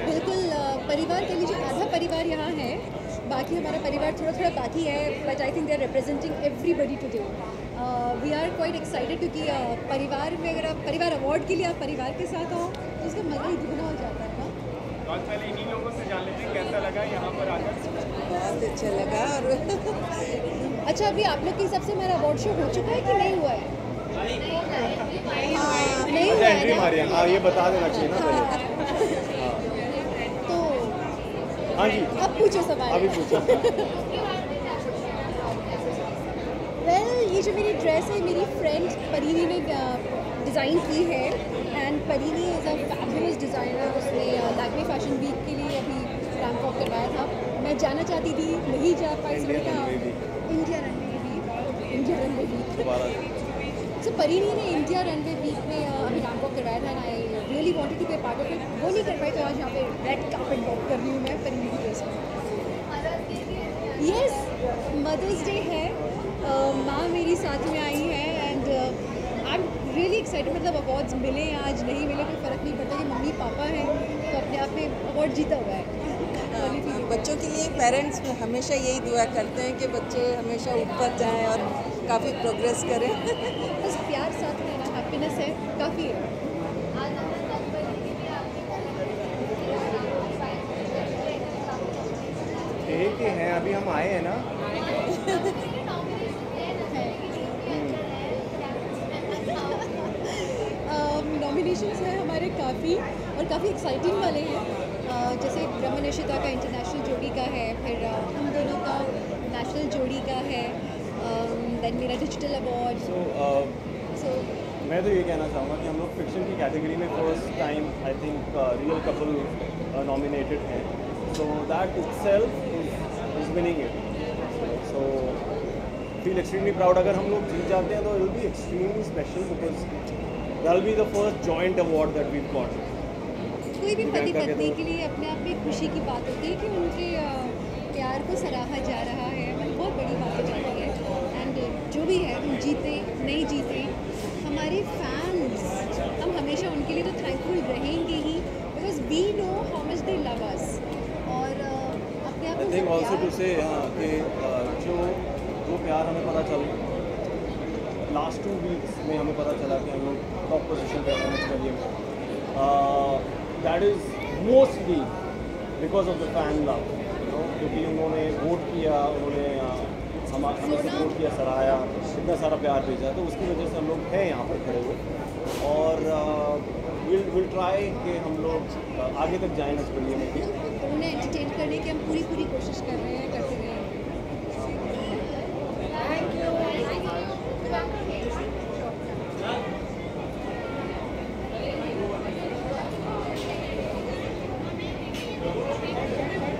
बिल्कुल, परिवार के लिए आधा परिवार यहाँ है, बाकी हमारा परिवार थोड़ा थोड़ा बाकी है, but I think they are representing everybody today. We are quite excited क्योंकि परिवार में अगर आप परिवार अवार्ड के लिए आप परिवार के साथ आओ तो उसका मज़ा ही दुगना हो जाता है ना। बहुत पहले इन्हीं लोगों से जान लेते हैं कैसा लगा यहाँ पर आकर। बहुत अच्छा लगा। और अच्छा, अभी आप लोग के हिसाब से हमारा अवार्ड शो हो चुका है कि नहीं हुआ है? नहीं अच्छा हुआ है एंट्री ना। मारी है, हाँ ये बता देना चाहिए ना पहले। तो हाँ जी अब पूछो सवाल। अभी पूछो। वेल ये जो मेरी ड्रेस है मेरी फ्रेंड परीनी ने डिज़ाइन की है and Parini is a fabulous designer. उसने लैक्मे फैशन वीक के लिए अभी रैंप वॉक करवाया था। मैं जाना चाहती थी, नहीं जा पाई। इंडिया रनवे वीक सो परीनी ने इंडिया रनवे वीक में अभी रैंप वॉक करवाया था and I really wanted to be part of it. वो नहीं कर पाई तो आज यहाँ पे रेड कार्पेट वॉक कर रही हूँ मैं परीनी की ड्रेस में। यस मदर्स डे है, माँ मेरी साथ में आई है and I am really excited. मतलब अवार्ड्स मिले आज नहीं मिले कोई फ़र्क नहीं पड़ता कि मम्मी पापा हैं तो अपने आप में अवार्ड जीता हुआ है। बच्चों के लिए पेरेंट्स हमेशा यही दुआ करते हैं कि बच्चे हमेशा ऊपर जाएं और काफ़ी प्रोग्रेस करें। बस प्यार साथ में ना, हैप्पीनेस है काफ़ी है। एक ही हैं, अभी हम आए हैं ना। नॉमिनेशंस हैं हमारे काफ़ी और काफ़ी एक्साइटिंग वाले हैं। जैसे ब्रह्म निशिता का इंटरनेशनल जोड़ी का है, फिर हम दोनों का नेशनल जोड़ी का है, देन मेरा डिजिटल अवार्ड। सो मैं तो ये कहना चाहूँगा कि हम लोग फिक्शन की कैटेगरी में first time I think real couple nominated हैं, so that itself is winning it. So feel extremely proud. अगर हम लोग जीत जाते हैं तो it will be extremely special because that will be the first joint award that we got. कोई भी पति पत्नी के लिए अपने आप में खुशी की बात होती है कि उनके प्यार को सराहा जा रहा है, मतलब बहुत बड़ी बात हो जाती है। एंड जो भी है हम जीते नहीं जीते, हमारे फैंस हम हमेशा उनके लिए तो थैंकफुल रहेंगे ही because we know how much they love us. और अपने आप आई थिंक ऑल्सो टू से कि जो प्यार हमें पता चला लास्ट 2 वीक्स में, हमें पता चला कि हम लोग टॉप पोजीशन पे हैं नेक्स्ट करियर में। That is mostly because of the fan love, क्योंकि उन्होंने वोट किया, उन्होंने हमें सपोर्ट किया, सराहाया, इतना सारा प्यार भेजा, तो उसकी वजह से हम लोग हैं यहाँ पर खड़े हुए। और विल ट्राई कि हम लोग आगे तक जाएँ नेक्स्ट करियर में भी। उन्हें एंटरटेन करने की हम पूरी कोशिश कर रहे हैं, करते रहे।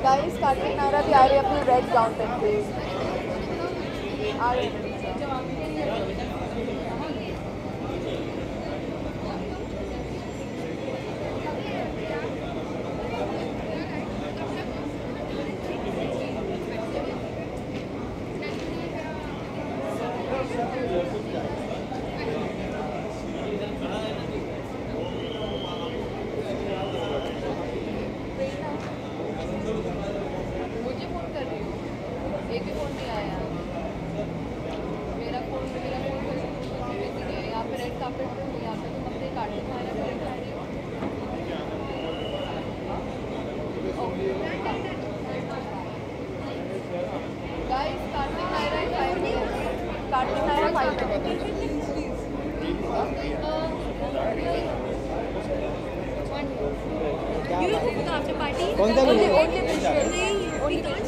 गाइस कार्तिक नायरा भी आ रहे हैं अपनी रेड गाउन पहन के आ रहे हैं। मुझे फ़ोन कर रही हूँ, एक भी फ़ोन नहीं आया। मेरा फ़ोन यहाँ पे रेड कार्पेट पे हूँ, यहाँ पे तुम अपने कार्टून वाला रेड कर रही हो। Guys Kartik Naira is 5 minutes। Kartik Naira 5 minutes। You know who after party? कौन सा Only movie? नहीं, we can't